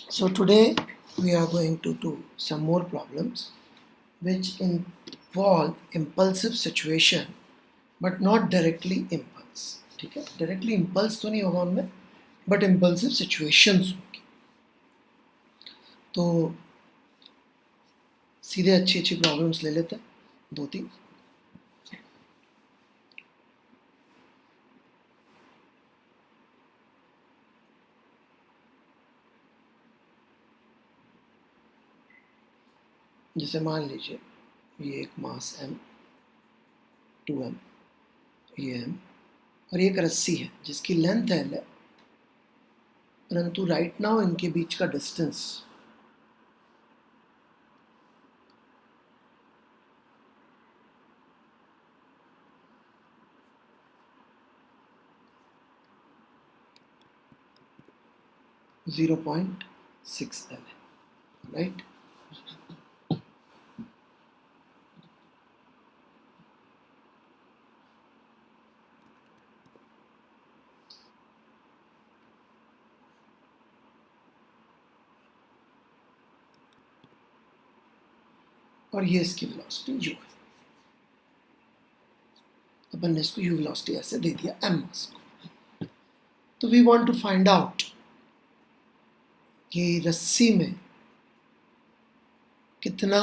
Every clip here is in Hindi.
So today we are going to do some more problems which involve impulsive situation but not directly impulse. ठीक है, डायरेक्टली इम्पल्स तो नहीं होगा उनमें बट इम्पल्सिव सिचुएशंस होंगी. तो सीधे अच्छी अच्छी प्रॉब्लम्स ले लेते हैं, दो तीन. जैसे मान लीजिए ये एक मास m, 2m, ये m और ये एक रस्सी है जिसकी लेंथ l है, परंतु राइट नाउ इनके बीच का डिस्टेंस (0.6 l है, राइट. और ये इसकी वेलोसिटी u है. अपन ने इसको u वेलोसिटी ऐसे दे दिया m मास को. तो we want to find out कि रस्सी में कितना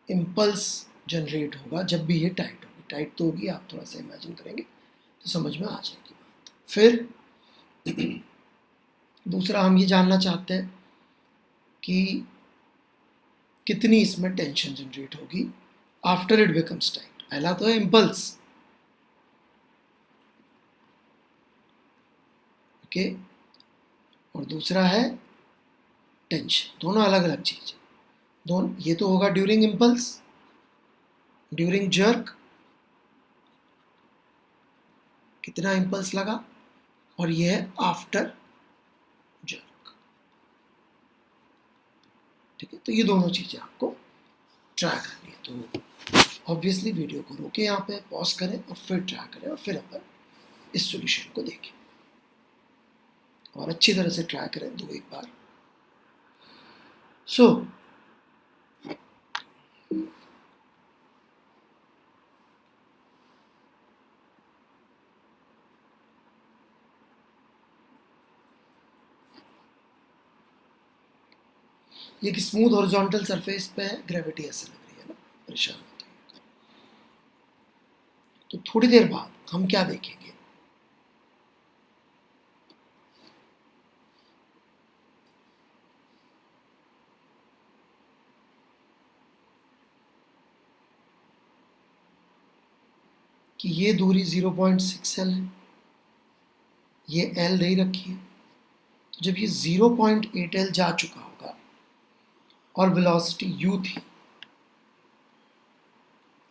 इम्पल्स जनरेट होगा जब भी ये टाइट होगी. टाइट तो होगी, आप थोड़ा सा इमेजिन करेंगे तो समझ में आ जाएगी बात. फिर दूसरा हम ये जानना चाहते हैं कि कितनी इसमें टेंशन जनरेट होगी आफ्टर इट बिकम्स टाइट. पहला तो है इम्पल्स, ओके, और दूसरा है टेंशन. दोनों अलग अलग चीज है. दोनों, ये तो होगा ड्यूरिंग इम्पल्स, ड्यूरिंग जर्क कितना इम्पल्स लगा, और ये है आफ्टर जर्क. ठीक है, तो ये दोनों चीजें आपको ट्राई करनी है. तो ऑब्वियसली वीडियो को रोके, यहाँ पे पॉज करें और फिर ट्राई करें और फिर अपन इस सॉल्यूशन को देखें और अच्छी तरह से ट्राई करें दो एक बार. सो ये कि स्मूथ हॉरिजॉन्टल सरफेस पे है, ग्रेविटी ऐसे लग रही है ना, परेशान होती है. तो थोड़ी देर बाद हम क्या देखेंगे, कि ये दूरी 0.6 l है, ये l दे रखी है. तो जब ये 0.8 l जा चुका होगा और वेलोसिटी u थी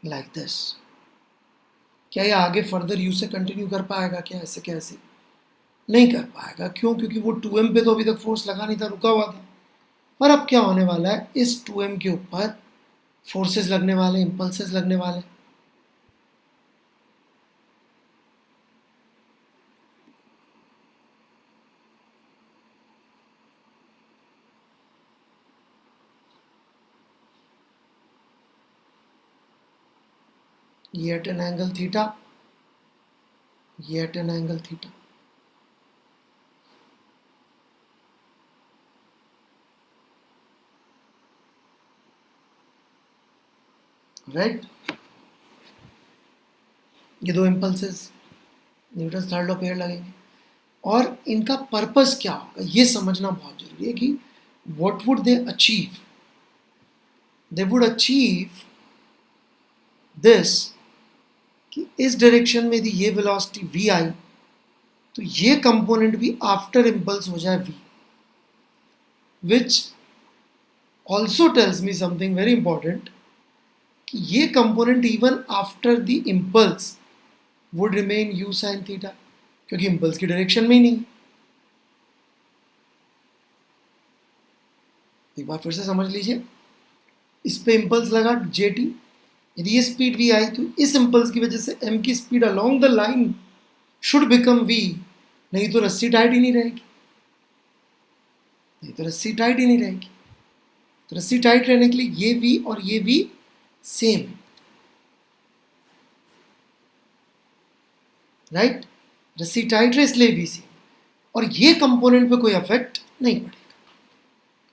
लाइक दिस, क्या ये आगे फर्दर u से कंटिन्यू कर पाएगा? क्या ऐसे कैसे नहीं कर पाएगा. क्यों? क्योंकि वो 2m पे तो अभी तक फोर्स लगा नहीं था, रुका हुआ था. पर अब क्या होने वाला है, इस 2m के ऊपर फोर्सेस लगने वाले, इंपल्सेस लगने वाले. ये एट एन एंगल थीटा, ये at an angle theta. Right, ये दो impulses Newton third law pair लगेंगे. और इनका पर्पस क्या होगा ये समझना बहुत जरूरी है कि what would they achieve. They would achieve this कि इस डायरेक्शन में यदि ये वेलोसिटी v आई तो ये कंपोनेंट भी आफ्टर इम्पल्स हो जाए v, which also tells me something very important कि ये component even after the impulse would remain u sin theta, क्योंकि इम्पल्स की डायरेक्शन में ही नहीं. एक बार फिर से समझ लीजिए, इस पे इम्पल्स लगा jet, यदि ये स्पीड v आई तो इस इम्पल्स की वजह से m की speed along the line should become v, नहीं तो रस्सी टाइट ही नहीं रहेगी. नहीं तो रस्सी टाइट ही नहीं रहेगी। तो रस्सी टाइट रहने के लिए ये v और ये v सेम है, राइट। रस्सी टाइट है इसलिए v सेम, और ये कंपोनेंट पे कोई इफेक्ट नहीं पड़ेगा।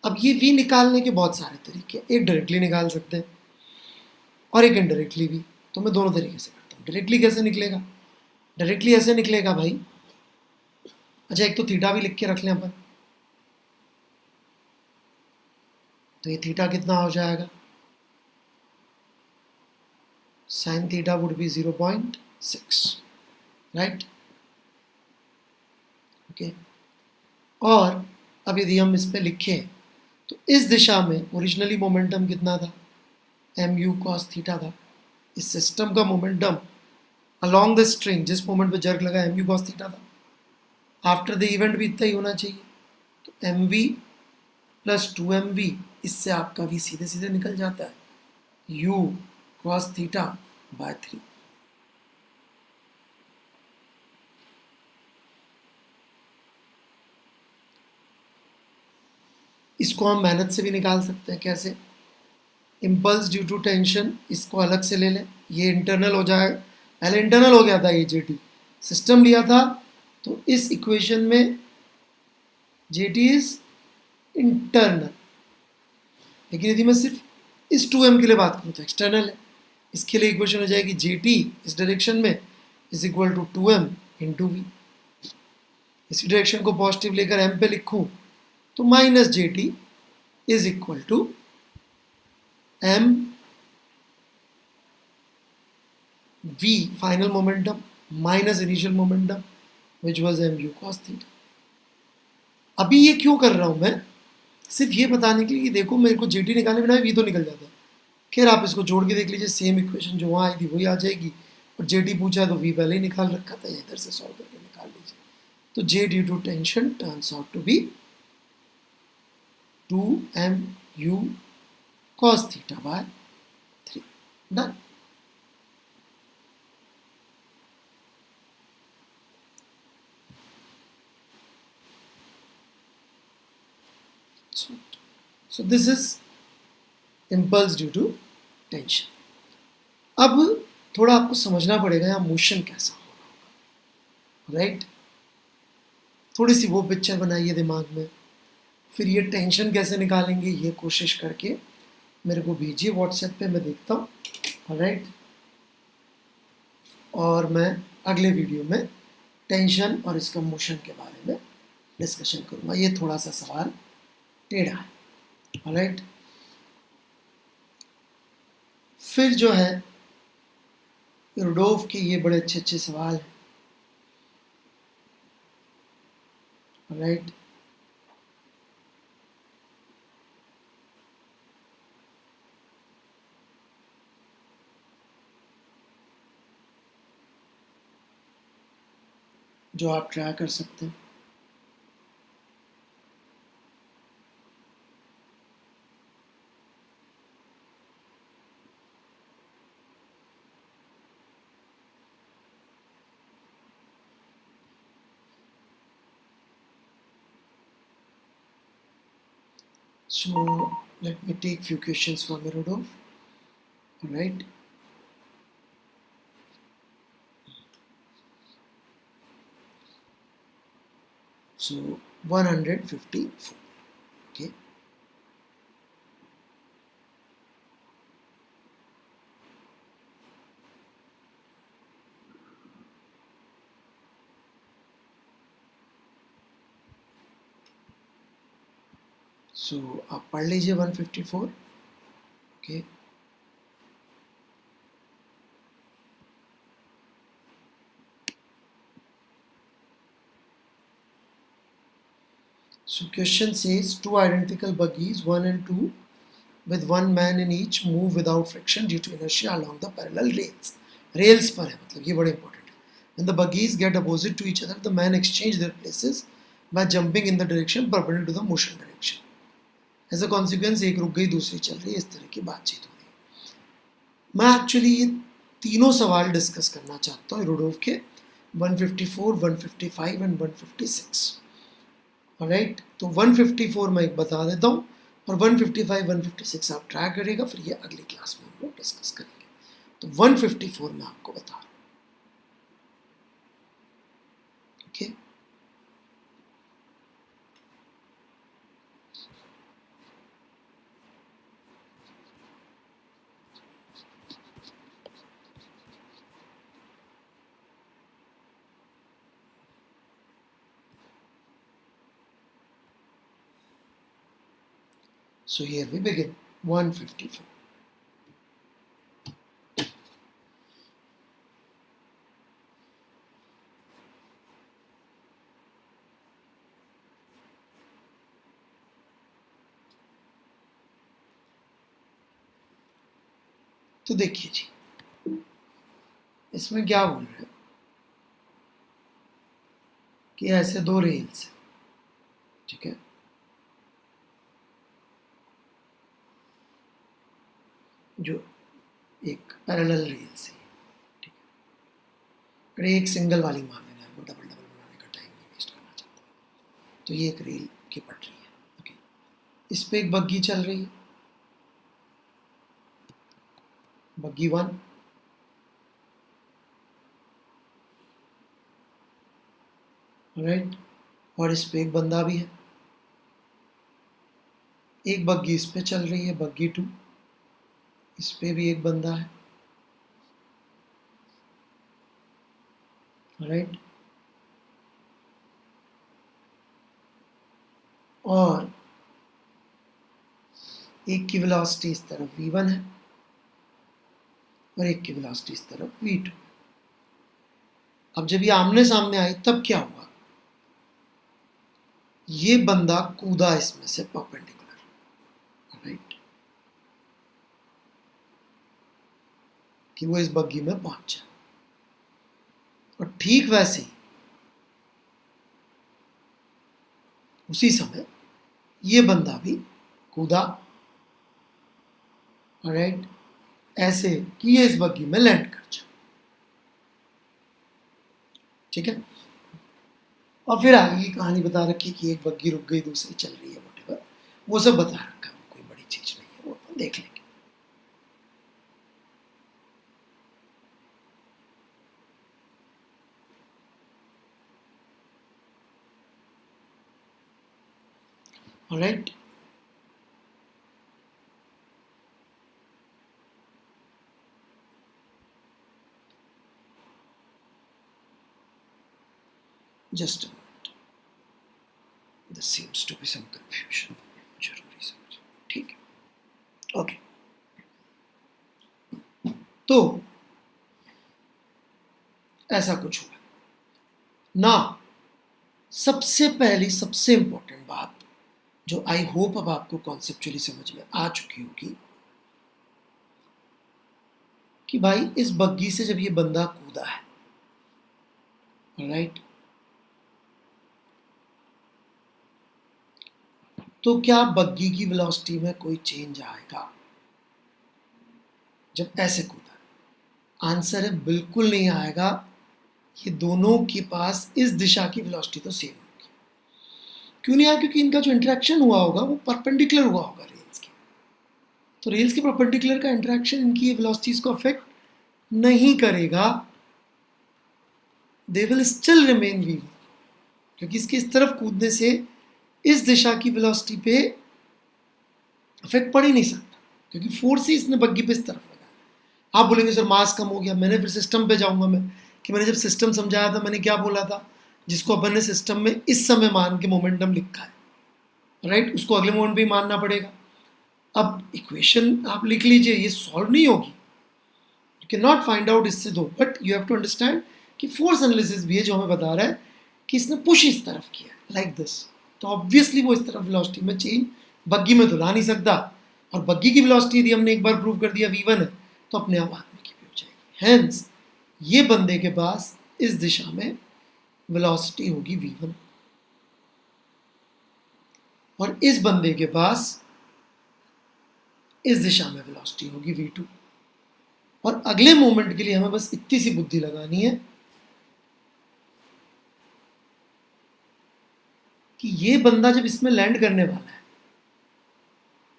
अब ये v निकालने के बहुत सारे तरीके, एक डायरेक्टली निकाल सकते हैं और एक इनडायरेक्टली भी। तो मैं दोनों तरीके से करता हूँ। डायरेक्टली कैसे निकलेगा? डायरेक्टली ऐसे निकलेगा भाई, अच्छा एक तो थीटा भी लिख के रख लें अपन। तो ये थीटा कितना हो जाएगा? Sine theta would be 0.6, right, okay. और अब यदि हम इस पे लिखें तो इस दिशा में ओरिजिनली मोमेंटम कितना था? mu cos थीटा था। इस सिस्टम का मोमेंटम अलोंग द स्ट्रिंग जिस मोमेंट पे जर्क लगा mu cos थीटा था। आफ्टर द इवेंट भी इतना ही होना चाहिए। तो mv प्लस 2mv, इससे आपका v सीधे सीधे निकल जाता है u cos थीटा बाय 3। इसको हम मेहनत से भी निकाल सकते हैं। कैसे? इम्पल्स ड्यू टू टेंशन, इसको अलग से ले लें, ये इंटरनल हो जाए। पहले इंटरनल हो गया था ये जेटी, सिस्टम लिया था तो इस इक्वेशन में जेटी इज इंटरनल। लेकिन यदि मैं सिर्फ इस 2m के लिए बात करूँ तो एक्सटर्नल है। इसके लिए इक्वेशन हो जाएगी जेटी इस डायरेक्शन में is equal to 2m into V. इसी डायरेक्शन को पॉजिटिव लेकर m पे लिखूँ तो minus JT is equal to m v final momentum minus initial momentum which was mu cos theta. अभी ये क्यों कर रहा हूं मैं? सिर्फ ये बताने के लिए कि देखो मेरे को जेटी निकालने बिना v तो निकल जाता है। खैर आप इसको जोड़ के देख लीजिए, सेम इक्वेशन जो वहाँ आई थी वही आ जाएगी, और जेटी पूछा है तो v पहले ही निकाल रखा था, इधर से सॉल्व करके निकाल लीजिए। तो j due to tension turns out to be 2mu cos theta by 3। Done. So this is impulse due to tension। अब थोड़ा आपको समझना पड़ेगा यहाँ मोशन कैसा होगा, राइट। थोड़ी सी वो पिक्चर बनाइए दिमाग में, फिर ये टेंशन कैसे निकालेंगे ये कोशिश करके मेरे को भेजिए व्हाट्सएप पे, मैं देखता हूँ, राइट। और मैं अगले वीडियो में टेंशन और इसका मोशन के बारे में डिस्कशन करूँगा। ये थोड़ा सा सवाल टेढ़ा है, राइट। फिर जो है रुडोल्फ के ये बड़े अच्छे अच्छे सवाल हैं, राइट। जो आप ट्राई कर सकते हैं। So let me take few questions from Rodolphe. All right. So 154. Okay. So आप पढ़ लीजिए 154. Okay. So question says two identical buggies 1 and 2 with one man in each move without friction due to inertia along the parallel rails. Rails पर है, मतलब ये बड़े important है. When the buggies get opposite to each other, the men exchange their places by jumping in the direction perpendicular to the motion direction. As a consequence, एक रुक गई दूसरी चल रही है, इस तरह की बातचीत हो रही है। मैं एक्चुअली ये तीनों सवाल डिस्कस करना चाहता हूँ रुडोल्फ के 154, 155 एंड 156। राइट। तो 154 मैं एक बता देता हूँ और 155 156 आप ट्राई करेगा, फिर ये अगली क्लास में हम लोग डिस्कस करेंगे। तो 154 मैं आपको बता रहा हूँ। Okay, so here we begin 154. तो देखिए जी, इसमें क्या बोल रहे हैं कि ऐसे दो रेल्स है, ठीक है, जो एक पैरेलल रेल्स है, ठीक है। अगर एक सिंगल वाली मान लेना है, वो डबल डबल बनाने का टाइम नहीं वेस्ट करना चाहता, तो ये एक रेल की पटरी है। ओके, इस पे एक बग्गी चल रही है, बग्गी 1, राइट, और इस पे एक बंदा भी है। एक बग्गी इस पे चल रही है, बग्गी 2, इस पे भी एक बंदा है, राइट। और एक की वेलोसिटी इस तरफ v1 है और एक की वेलोसिटी इस तरफ v2। अब जब ये आमने सामने आई तब क्या हुआ, ये बंदा कूदा इसमें से परपेंडिकुलर, राइट, कि वो इस बग्गी में पहुंच जाए। और ठीक वैसे ही उसी समय ये बंदा भी कूदा, राइट, ऐसे कि ये इस बग्गी में लैंड कर जाए, ठीक है। और फिर आगे की कहानी बता रखी कि एक बग्गी रुक गई, दूसरी चल रही है, वोटेवर, वो सब बता रखा है, कोई बड़ी चीज नहीं है, वो अपन देख लेंगे। Alright, just a minute, this seems to be some confusion, जरूरी समझ, ठीक है, ओके। तो ऐसा कुछ हुआ ना। सबसे पहली सबसे इंपॉर्टेंट बात जो आई होप अब आपको कॉन्सेप्चुअली समझ में आ चुकी होगी कि भाई इस बग्गी से जब ये बंदा कूदा है, राइट, तो क्या बग्गी की वेलोसिटी में कोई चेंज आएगा जब ऐसे कूदा? आंसर है बिल्कुल नहीं आएगा। ये दोनों के पास इस दिशा की वेलोसिटी तो सेम होगी। क्यों नहीं आया? क्योंकि इनका जो इंटरेक्शन हुआ होगा वो परपेंडिकुलर हुआ होगा रेल्स के। तो रेल्स के परपेंडिकुलर का इंटरेक्शन इनकी वेलोसिटीज को अफेक्ट नहीं करेगा, they will still remain V, क्योंकि इसके इस तरफ कूदने से इस दिशा की वेलोसिटी पे अफेक्ट पड़ ही नहीं सकता, क्योंकि फोर्स ही इसने बग्गी पे इस तरफ लगा। आप बोलेंगे सर मास कम हो गया, मैंने फिर सिस्टम पे जाऊंगा मैं, कि मैंने जब सिस्टम समझाया था मैंने क्या बोला था, जिसको अपन ने सिस्टम में इस समय मान के मोमेंटम लिखा है, राइट, उसको अगले मोमेंट पे मानना पड़ेगा। अब इक्वेशन आप लिख लीजिए, ये सॉल्व नहीं होगी, you can not find out इससे दो, but you have to understand कि फोर्स एनालिसिस भी है जो हमें बता रहा है कि इसने पुश इस तरफ किया लाइक दिस, तो ऑब्वियसली वो इस तरफ वेलोसिटी में चेंज बग्गी में तो ला नहीं सकता, और बग्गी की वेलोसिटी यदि हमने एक बार प्रूव कर दिया v1 है तो अपने आप आदमी की भी हो जाएगी। हेंस ये बंदे के पास इस दिशा में वेलोसिटी होगी v1 और इस बंदे के पास इस दिशा में वेलोसिटी होगी v2। और अगले मोमेंट के लिए हमें बस इतनी सी बुद्धि लगानी है कि ये बंदा जब इसमें लैंड करने वाला है,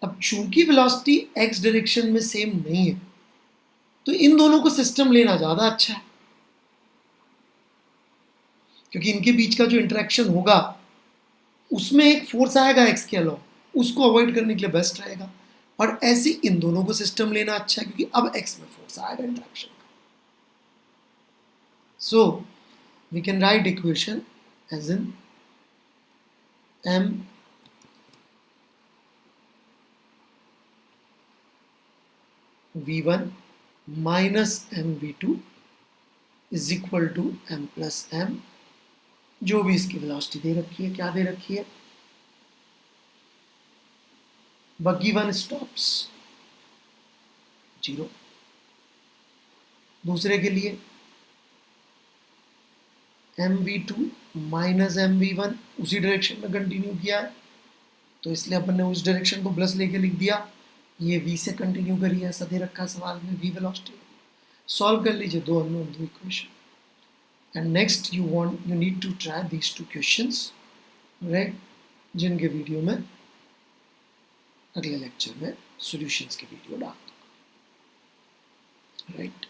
अब चूंकि वेलोसिटी एक्स डायरेक्शन में सेम नहीं है, तो इन दोनों को सिस्टम लेना ज़्यादा अच्छा है, क्योंकि इनके बीच का जो इंटरेक्शन होगा उसमें एक फोर्स आएगा एक्स के अलावा, उसको अवॉइड करने के लिए बेस्ट रहेगा। और ऐसे इन दोनों को सिस्टम लेना अच्छा है, क्योंकि अब एक्स में फोर्स आएगा इंटरेक्शन का। So we can write equation as in m v1 minus m v2 is equal to m plus m, जो भी इसकी वेलोसिटी दे रखी है, क्या दे रखी है, बग्गी वन स्टॉप्स 0। दूसरे के लिए mv2 माइनस mv1 उसी डायरेक्शन में कंटिन्यू किया है, तो इसलिए अपन ने उस डायरेक्शन को प्लस लेके लिख दिया। ये v से कंटिन्यू करिए, ऐसा दे रखा है सवाल में, v वेलोसिटी। सॉल्व कर लीजिए दो अननोन दो equation. And next you need to try these two questions, right, जिनके वीडियो में अगले लेक्चर में सॉल्यूशंस की वीडियो डाल दूंगा, राइट।